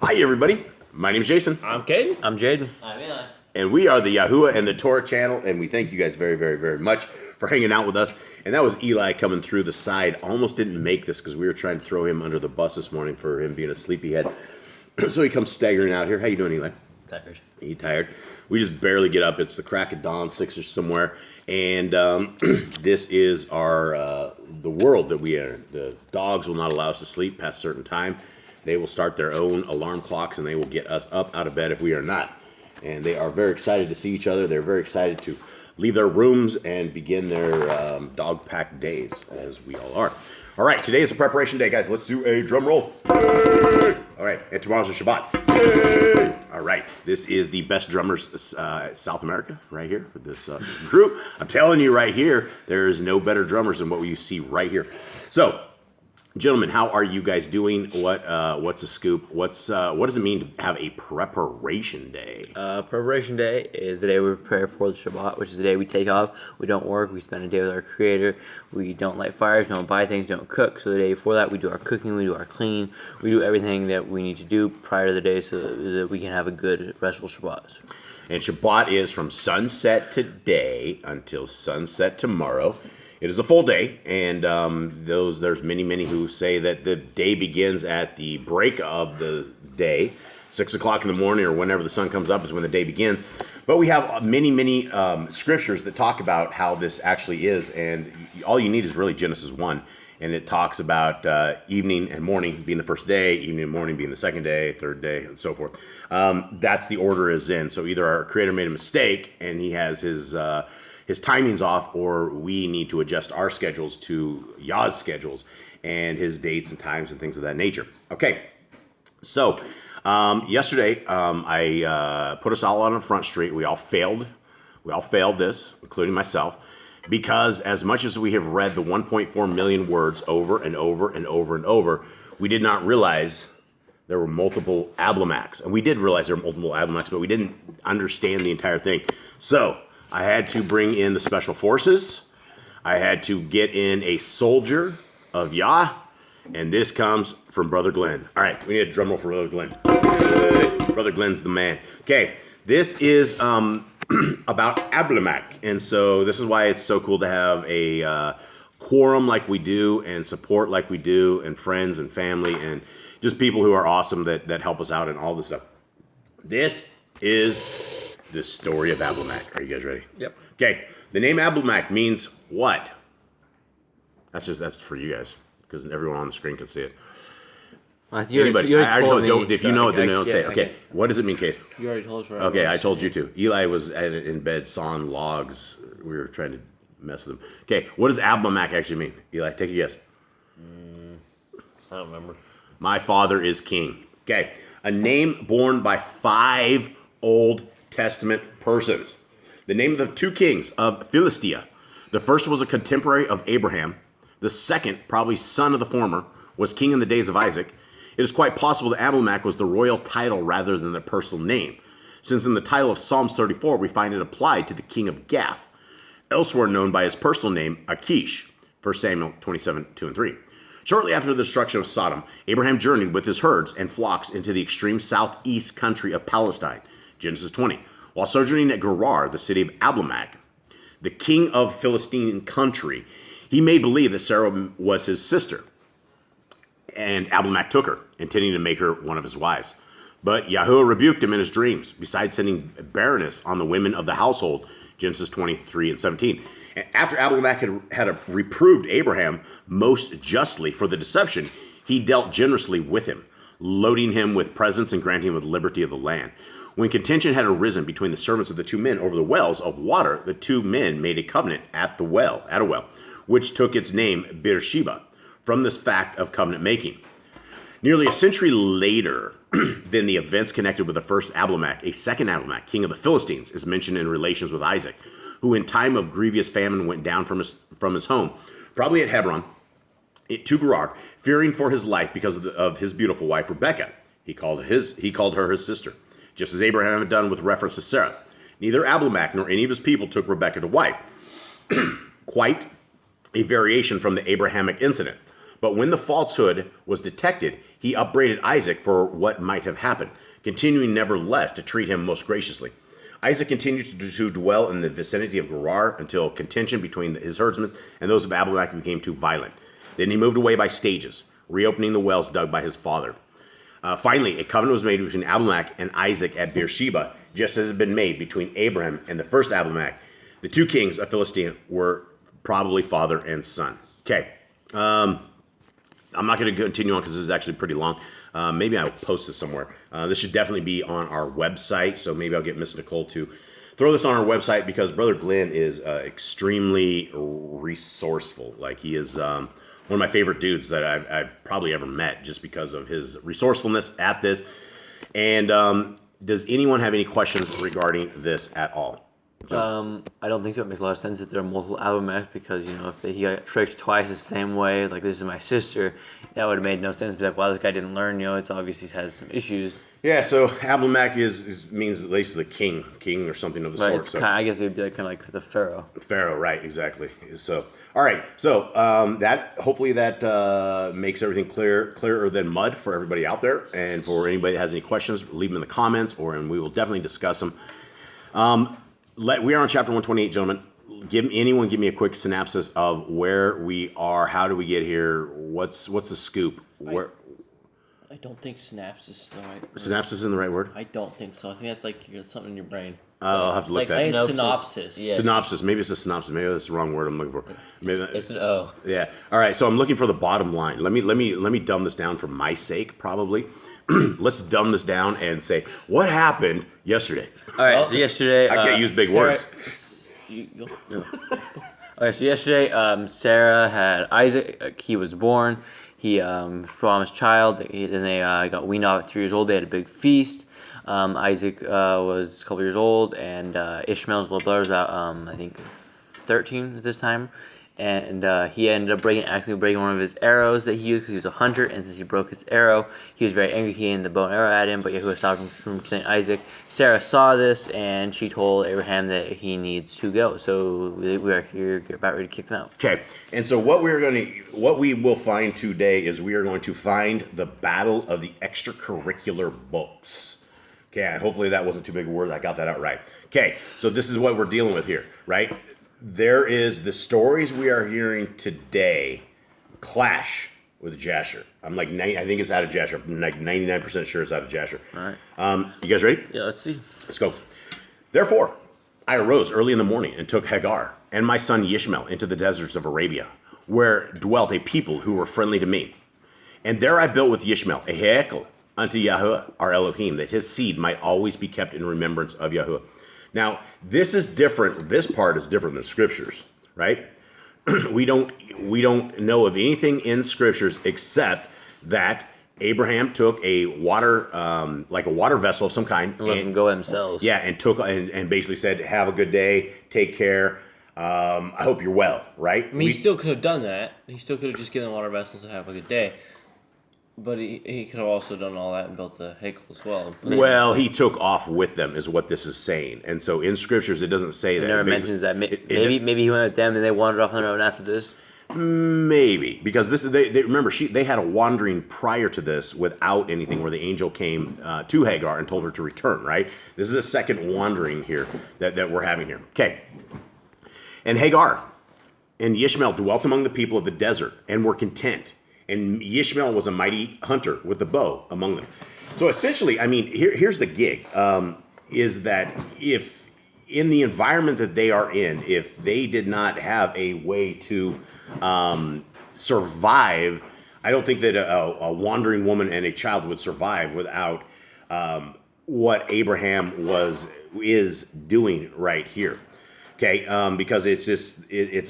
Hi, everybody. My name's Jason. I'm Caden. I'm Jaden. I'm Eli. And we are the Yahuwah and the Torah channel, and we thank you guys very, very, very much for hanging out with us. And that was Eli coming through the side. Almost didn't make this because we were trying to throw him under the bus this morning for him being a sleepyhead. So he comes staggering out here. How you doing, Eli? Tired. You tired? We just barely get up. It's the crack of dawn, 6 or somewhere. And this is our the world that we are. The dogs will not allow us to sleep past a certain time. They will start their own alarm clocks, and they will get us up out of bed if we are not. And they are very excited to see each other. They're very excited to leave their rooms and begin their dog pack days, as we all are. All right, today is a preparation day, guys. Let's do a drum roll. All right, and tomorrow's a Shabbat. All right, this is the best drummers South America right here for this crew. I'm telling you right here, there is no better drummers than what you see right here. So, gentlemen, how are you guys doing? What's a scoop? What does it mean to have a preparation day? Preparation day is the day we prepare for the Shabbat, which is the day we take off. We don't work. We spend a day with our Creator. We don't light fires, don't buy things, don't cook. So the day before that, we do our cooking, we do our cleaning, we do everything that we need to do prior to the day so that we can have a good, restful Shabbat. And Shabbat is from sunset today until sunset tomorrow. It is a full day, and there's many who say that the day begins at the break of the day, 6 o'clock in the morning or whenever the sun comes up is when the day begins. But we have many scriptures that talk about how this actually is, and all you need is really Genesis 1, and it talks about evening and morning being the first day, evening and morning being the second day, third day, and so forth. That's the order is in. So either our Creator made a mistake, and he has his timing's off, or we need to adjust our schedules to Yah's schedules and his dates and times and things of that nature. Okay, so yesterday I put us all on a front street. We all failed. We all failed this, including myself, because as much as we have read the 1.4 million words over and over and over and over, we did not realize there were multiple Ablamaks. And we did realize there were multiple Ablamaks, but we didn't understand the entire thing. So I had to bring in the special forces. I had to get in a soldier of Yah. And this comes from Brother Glenn. All right, we need a drum roll for Brother Glenn. Brother Glenn's the man. Okay, this is about Ablamak. And so this is why it's so cool to have a quorum like we do and support like we do and friends and family and just people who are awesome that help us out and all this stuff. This is the story of Ablamak. Are you guys ready? Yep. Okay. The name Ablamak means what? That's for you guys because everyone on the screen can see it. Anybody? I already told. If you know it, then don't say it. Okay. What does it mean, Kate? You already told us right. Okay, I told you too. Eli was in bed sawing logs. We were trying to mess with him. Okay. What does Ablamak actually mean? Eli, take a guess. I don't remember. My father is king. Okay. A name borne by 5 Old Testament persons. The name of the 2 kings of Philistia. The first was a contemporary of Abraham. The second, probably son of the former, was king in the days of Isaac. It is quite possible that Ablamak was the royal title rather than the personal name, since in the title of Psalms 34 we find it applied to the king of Gath, elsewhere known by his personal name Achish, 1 Samuel 27, 2 and 3. Shortly after the destruction of Sodom, Abraham journeyed with his herds and flocks into the extreme southeast country of Palestine, Genesis 20. While sojourning at Gerar, the city of Ablamak, the king of Philistine country, he made believe that Sarah was his sister. And Ablamak took her, intending to make her one of his wives. But Yahuwah rebuked him in his dreams, besides sending barrenness on the women of the household, Genesis 23 and 17. And after Ablamak had reproved Abraham most justly for the deception, he dealt generously with him, loading him with presents and granting him with liberty of the land. When contention had arisen between the servants of the 2 men over the wells of water, the 2 men made a covenant at a well, which took its name Beersheba, from this fact of covenant making. Nearly a century later than the events connected with the first Ablamak, a second Ablamak, king of the Philistines, is mentioned in relations with Isaac, who in time of grievous famine went down from his home, probably at Hebron, to Gerar, fearing for his life because of his beautiful wife Rebekah. He called her his sister, just as Abraham had done with reference to Sarah. Neither Ablamak nor any of his people took Rebekah to wife. Quite a variation from the Abrahamic incident. But when the falsehood was detected, he upbraided Isaac for what might have happened, continuing nevertheless to treat him most graciously. Isaac continued to dwell in the vicinity of Gerar until contention between his herdsmen and those of Abimelech became too violent. Then he moved away by stages, reopening the wells dug by his father. Finally, a covenant was made between Abimelech and Isaac at Beersheba, just as had been made between Abraham and the first Abimelech. The two kings of Philistia were probably father and son. Okay. I'm not going to continue on because this is actually pretty long. Maybe I'll post this somewhere. This should definitely be on our website, so maybe I'll get Miss Nicole to throw this on our website because Brother Glenn is extremely resourceful. Like, he is one of my favorite dudes that I've probably ever met just because of his resourcefulness at this. And does anyone have any questions regarding this at all? I don't think so. It makes a lot of sense that there are multiple Abimelechs because, if he got tricked twice the same way, like this is my sister, that would have made no sense. But like, wow, this guy didn't learn, it's obviously has some issues. Yeah, so Abimelech means at least the king or something of the Right, sort. it's So. I guess it would be kind of like the pharaoh. Pharaoh, right, exactly. So, all right, so hopefully that makes everything clearer than mud for everybody out there. And for anybody that has any questions, leave them in the comments, and we will definitely discuss them. We are on chapter 128, gentlemen. Give me a quick synopsis of where we are. How do we get here? What's the scoop? Where I don't think synapses is the right word. synopsis isn't the right word? I don't think so. I think that's like something in your brain. I'll have to look Like that. I think synopsis. Yeah. Synopsis. Maybe it's a synopsis. Maybe that's the wrong word I'm looking for. Maybe It's an O. Yeah. All right. So I'm looking for the bottom line. Let me dumb this down for my sake, probably. Let's dumb this down and say what happened yesterday. All right, so yesterday... I can't use big words. Okay, so yesterday, Sarah had Isaac. He was born. He promised child. Then they got weaned off at 3 years old. They had a big feast. Isaac was a couple years old, and Ishmael's little brother was about, I think, 13 at this time. And he ended up accidentally breaking one of his arrows that he used because he was a hunter. And since he broke his arrow, he was very angry. He aimed the bow and arrow at him, but Yahuwah stopped him from killing Isaac. Sarah saw this, and she told Abraham that he needs to go. So we are here about ready to kick them out. Okay. And so what we will find today is we are going to find the battle of the extracurricular books. Okay. Hopefully that wasn't too big a word. I got that out right. Okay. So this is what we're dealing with here, right? There is the stories we are hearing today clash with Jasher. I think it's out of Jasher. I'm like 99% sure it's out of Jasher. All right. You guys ready? Yeah, let's see. Let's go. Therefore, I arose early in the morning and took Hagar and my son Ishmael into the deserts of Arabia, where dwelt a people who were friendly to me. And there I built with Ishmael a heichal unto Yahuwah our Elohim, that his seed might always be kept in remembrance of Yahuwah. Now, this is different. This part is different than scriptures, right? We don't know of anything in scriptures except that Abraham took a water, like a water vessel of some kind, And let them go themselves. yeah, and basically said, "Have a good day, take care. I hope you're well." Right? I mean, he still could have done that. He still could have just given the water vessels and have a good day. But he could have also done all that and built the heichal as well. Well, he took off with them, is what this is saying. And so in scriptures, it doesn't say that. It never mentions that. Maybe he went with them and they wandered off on their own after this. Maybe, because they remember they had a wandering prior to this without anything, where the angel came to Hagar and told her to return. Right? This is a second wandering here that we're having here. Okay. And Hagar and Ishmael dwelt among the people of the desert and were content. And Ishmael was a mighty hunter with the bow among them. So essentially, I mean, here's the gig, is that if in the environment that they are in, if they did not have a way to survive, I don't think that a wandering woman and a child would survive without what Abraham is doing right here. Okay, because it's just it's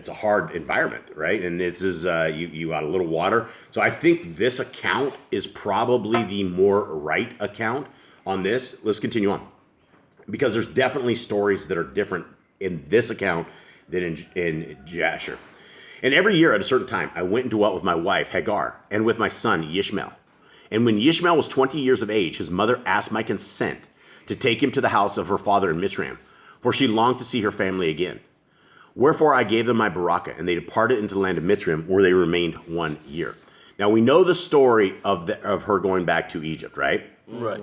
a hard environment, right? And this is you got a little water, so I think this account is probably the more right account on this. Let's continue on, because there's definitely stories that are different in this account than in Jasher. And every year at a certain time, I went and dwelt with my wife Hagar and with my son Ishmael. And when Ishmael was 20 years of age, his mother asked my consent to take him to the house of her father in Mitzrayim, for she longed to see her family again. Wherefore I gave them my Baraka, and they departed into the land of Mitzrayim, where they remained 1 year. Now we know the story of her going back to Egypt, right? Right.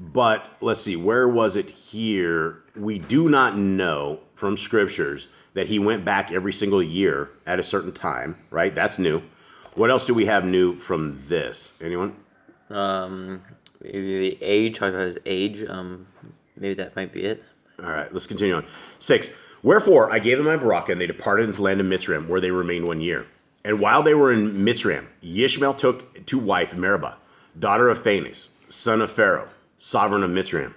But let's see, where was it here? We do not know from scriptures that he went back every single year at a certain time, right? That's new. What else do we have new from this? Anyone? Maybe the age, talk about his age. Maybe that might be it. All right, let's continue on. 6. Wherefore I gave them my Baraka, and they departed into the land of Mitzrayim, where they remained 1 year. And while they were in Mitzrayim, Ishmael took to wife Meribah, daughter of Phanes, son of Pharaoh, sovereign of Mitzrayim.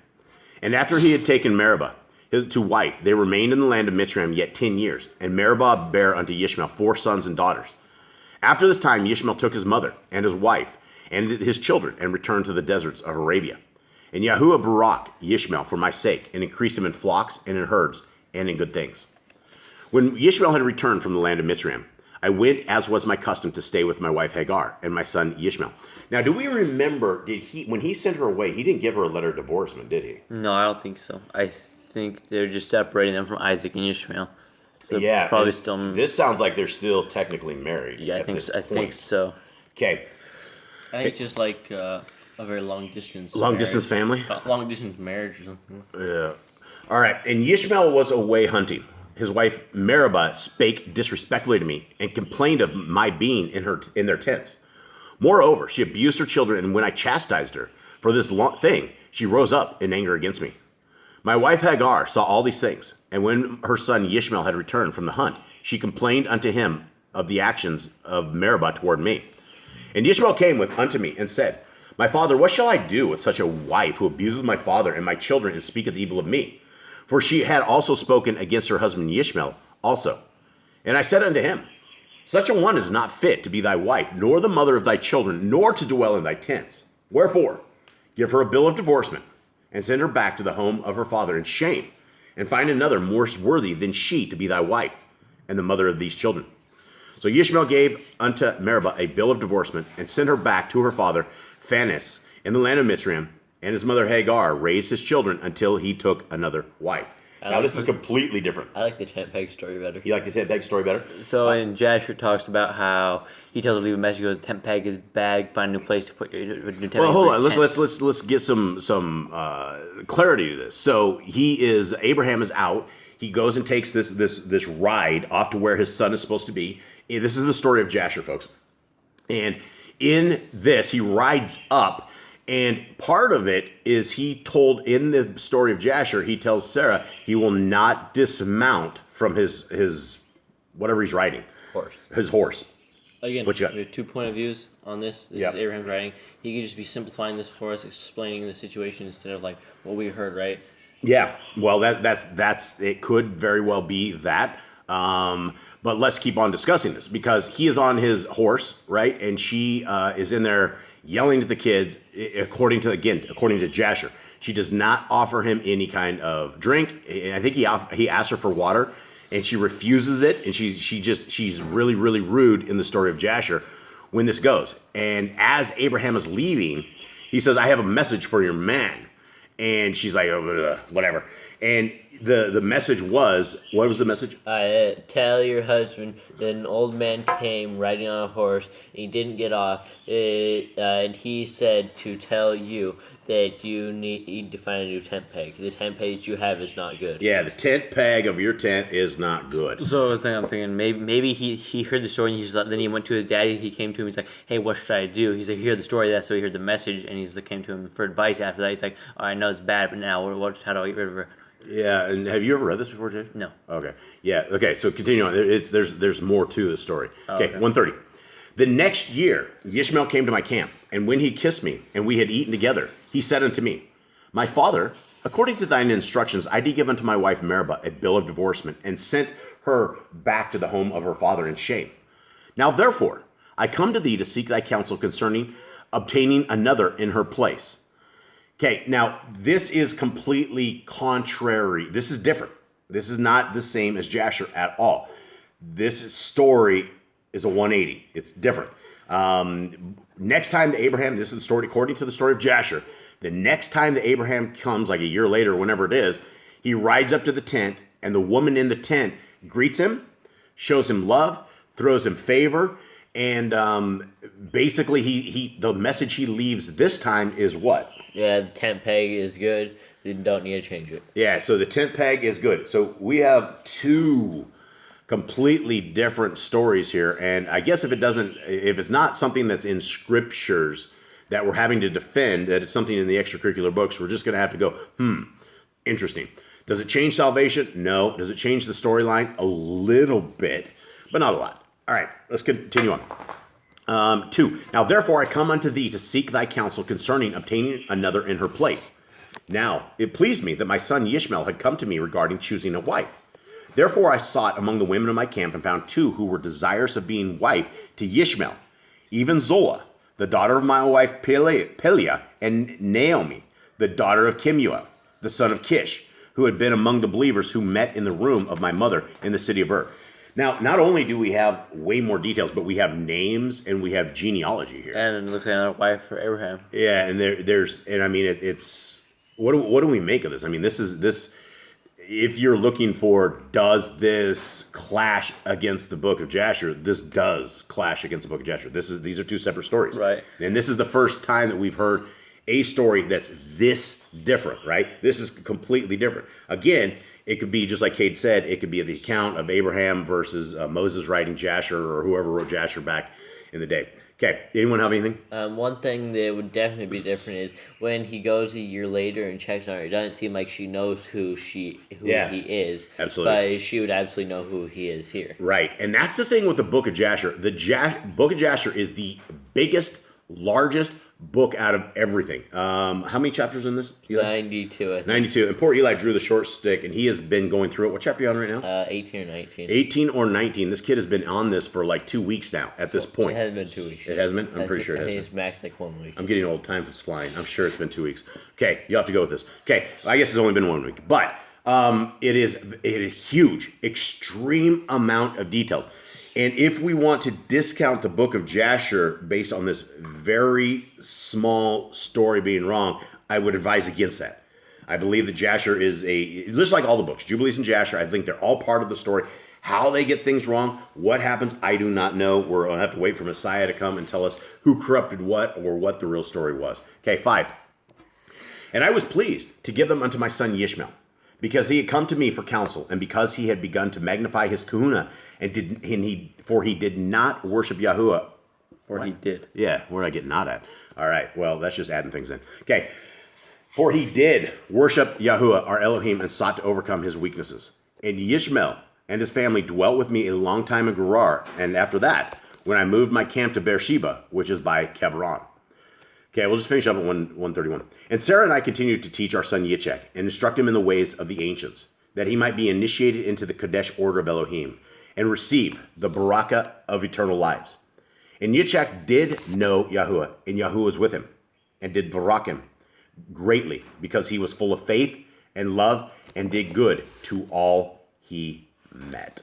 And after he had taken Meribah to wife, they remained in the land of Mitzrayim yet 10 years. And Meribah bare unto Ishmael 4 sons and daughters. After this time, Ishmael took his mother and his wife and his children and returned to the deserts of Arabia. And Yahuwah barak Ishmael for my sake, and increased him in flocks and in herds and in good things. When Ishmael had returned from the land of Mitzrayim, I went, as was my custom, to stay with my wife Hagar and my son Ishmael. Now, do we remember, when he sent her away, he didn't give her a letter of divorcement, did he? No, I don't think so. I think they're just separating them from Isaac and Ishmael. So Yeah, probably and still. This sounds like they're still technically married. Yeah, I think so. Okay, I think it's just like a very long distance. long marriage. distance family. Long distance marriage or something. Yeah. All right, and Ishmael was away hunting. His wife Meribah spake disrespectfully to me and complained of my being in their tents. Moreover, she abused her children, and when I chastised her for this thing, she rose up in anger against me. My wife Hagar saw all these things, and when her son Ishmael had returned from the hunt, she complained unto him of the actions of Meribah toward me. And Ishmael came unto me and said, My father, what shall I do with such a wife who abuses my father and my children and speaketh evil of me? For she had also spoken against her husband Ishmael also. And I said unto him, Such a one is not fit to be thy wife, nor the mother of thy children, nor to dwell in thy tents. Wherefore, give her a bill of divorcement, and send her back to the home of her father in shame, and find another more worthy than she to be thy wife, and the mother of these children. So Ishmael gave unto Meribah a bill of divorcement, and sent her back to her father Phanes in the land of Mitzrayim, and his mother Hagar raised his children until he took another wife. Now this is completely different. I like the tent peg story better. You like the tent peg story better? So in Jasher talks about how he tells her to leave a message. He goes, tent peg is bag. Find a new place to put your new tent peg. Well, hold on. Let's get some clarity to this. So Abraham is out. He goes and takes this ride off to where his son is supposed to be. This is the story of Jasher, folks. And in this, he rides up. And part of it is in the story of Jasher, he tells Sarah he will not dismount from his whatever he's riding. His horse. Again, What you got? we have 2 point of views on this. This is Abraham's writing. He could just be simplifying this for us, explaining the situation instead of like what we heard, right? Yeah. Well, that's it could very well be that. But let's keep on discussing this because he is on his horse, right? And she is in there yelling at the kids, according to Jasher. She does not offer him any kind of drink. And I think he asked her for water, and she refuses it. And she's really, really rude in the story of Jasher when this goes. And as Abraham is leaving, he says, I have a message for your man. And she's like, oh, whatever. And the message was, what was the message? Tell your husband that an old man came riding on a horse. He didn't get off. And he said to tell you that you need to find a new tent peg. The tent peg that you have is not good. Yeah, the tent peg of your tent is not good. So I'm thinking maybe he heard the story and then he went to his daddy. He came to him. He's like, hey, what should I do? He's like, he heard the story. That's so he heard the message and came to him for advice after that. He's like, oh, I know it's bad, but now how do I get rid of her? Yeah, and have you ever read this before, Jay? No. Okay. Yeah. Okay. So continue on. There's more to the story. Okay. 130. The next year, Ishmael came to my camp, and when he kissed me, and we had eaten together, he said unto me, My father, according to thine instructions, I did give unto my wife Meribah a bill of divorcement, and sent her back to the home of her father in shame. Now therefore, I come to thee to seek thy counsel concerning obtaining another in her place. Okay, now this is completely contrary. This is different. This is not the same as Jasher at all. This story is a 180. It's different. Next time that Abraham, this is the story according to the story of Jasher, the next time that Abraham comes, like a year later, whenever it is, he rides up to the tent and the woman in the tent greets him, shows him love, throws him favor, and basically the message he leaves this time is what? Yeah, the tent peg is good. You don't need to change it. Yeah, so the tent peg is good. So we have two completely different stories here, and I guess if it's not something that's in scriptures that we're having to defend, that it's something in the extracurricular books, we're just going to have to go, interesting. Does it change salvation? No. Does it change the storyline? A little bit, but not a lot. All right, let's continue on. 2. Now, therefore, I come unto thee to seek thy counsel concerning obtaining another in her place. Now, it pleased me that my son Ishmael had come to me regarding choosing a wife. Therefore, I sought among the women of my camp and found 2 who were desirous of being wife to Ishmael, even Zola, the daughter of my wife Pelia, and Naomi, the daughter of Kemuel, the son of Kish, who had been among the believers who met in the room of my mother in the city of Ur. Now, not only do we have way more details, but we have names and we have genealogy here. And it looks like another wife for Abraham. Yeah, and it's what do we make of this? I mean, this. If you're looking for, does this clash against the book of Jasher? This does clash against the book of Jasher. These are 2 separate stories, right? And this is the first time that we've heard a story that's this different, right? This is completely different. Again, it could be just like Cade said. It could be the account of Abraham versus Moses writing Jasher, or whoever wrote Jasher back in the day. Okay, anyone have anything? One thing that would definitely be different is when he goes a year later and checks on her. It doesn't seem like she knows who he is. Absolutely. But she would absolutely know who he is here. Right, and that's the thing with the book of Jasher. The book of Jasher is the biggest, largest book out of everything. How many chapters in this, Eli? 92, I think. 92. And poor Eli drew the short stick, and he has been going through it. What chapter are you on right now? 18 or 19. 18 or 19. This kid has been on this for like 2 weeks now at this point. It hasn't been 2 weeks. It hasn't been? I'm pretty sure it I think has it's max like 1 week. I'm getting old. Time is flying. I'm sure it's been 2 weeks. Okay, you have to go with this. Okay, I guess it's only been 1 week. But it is huge. Extreme amount of details. And if we want to discount the book of Jasher based on this very small story being wrong, I would advise against that. I believe that Jasher is just like all the books, Jubilees and Jasher, I think they're all part of the story. How they get things wrong, what happens, I do not know. We're going to have to wait for Messiah to come and tell us who corrupted what or what the real story was. Okay, 5. And I was pleased to give them unto my son Ishmael, because he had come to me for counsel, and because he had begun to magnify his kahuna, for he did not worship Yahuwah. Or he did. Yeah, where did I get not at? All right, well, that's just adding things in. Okay, for he did worship Yahuwah, our Elohim, and sought to overcome his weaknesses. And Ishmael and his family dwelt with me a long time in Gerar, and after that, when I moved my camp to Beersheba, which is by Kebron. Okay, we'll just finish up at 131. And Sarah and I continued to teach our son Yitzchak and instruct him in the ways of the ancients, that he might be initiated into the Kadesh order of Elohim and receive the Baraka of eternal lives. And Yitzchak did know Yahuwah, and Yahuwah was with him, and did barak him greatly, because he was full of faith and love and did good to all he met.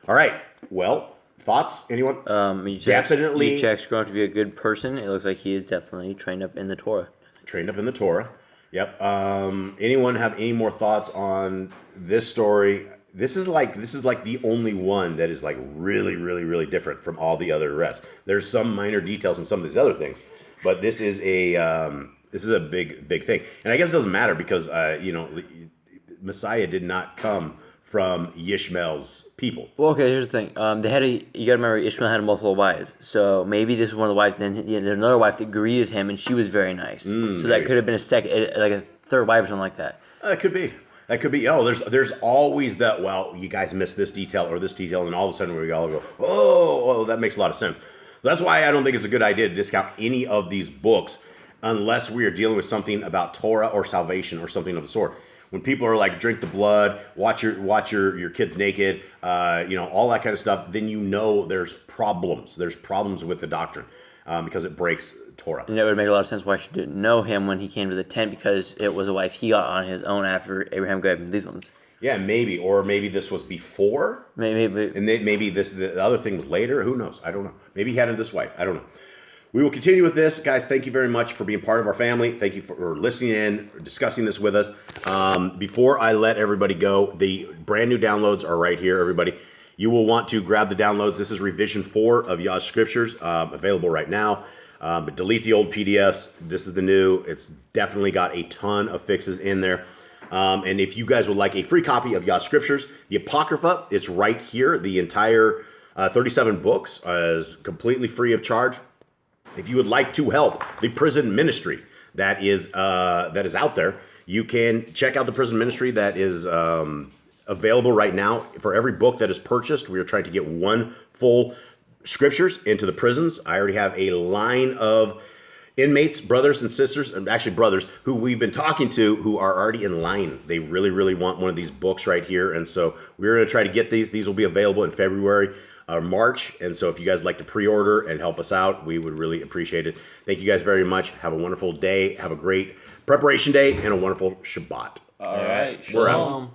All right, well, thoughts? Anyone? Definitely. Yitzchak's grown to be a good person. It looks like he is definitely trained up in the Torah. Trained up in the Torah. Yep. Anyone have any more thoughts on this story? This is like the only one that is like really, really, really different from all the other rest. There's some minor details in some of these other things, but this is a big thing. And I guess it doesn't matter because Messiah did not come from Ishmael's people. Well, okay, here's the thing. You gotta remember Ishmael had multiple wives. So maybe this is one of the wives, and then there's another wife that greeted him, and she was very nice. So that could have been a third wife or something like that. That could be. Oh, there's always that, well, you guys missed this detail or this detail, and all of a sudden we all go, oh, that makes a lot of sense. That's why I don't think it's a good idea to discount any of these books unless we are dealing with something about Torah or salvation or something of the sort. When people are like, drink the blood, watch your kids naked, all that kind of stuff, then there's problems. There's problems with the doctrine because it breaks Torah. And that would make a lot of sense why she didn't know him when he came to the tent, because it was a wife he got on his own after Abraham gave him these ones. Yeah, maybe this was before. Maybe. And maybe the other thing was later. Who knows? I don't know. Maybe he had this wife. I don't know. we will continue with this. Guys, thank you very much for being part of our family. Thank you for listening in, discussing this with us. Before I let everybody go, the brand new downloads are right here, everybody. You will want to grab the downloads. This is revision 4 of Yah Scriptures, available right now. But delete the old PDFs. This is the new. It's definitely got a ton of fixes in there. And if you guys would like a free copy of Yah Scriptures, the Apocrypha, it's right here. The entire 37 books is completely free of charge. If you would like to help the prison ministry that is out there, you can check out the prison ministry that is available right now. For every book that is purchased, we are trying to get one full scriptures into the prisons. I already have a line of inmates, brothers and sisters, and actually brothers, who we've been talking to who are already in line. They really, really want one of these books right here. And so we're going to try to get these. These will be available in February or March. And so if you guys like to pre-order and help us out, we would really appreciate it. Thank you guys very much. Have a wonderful day. Have a great preparation day and a wonderful Shabbat. All right. We're out. Shalom.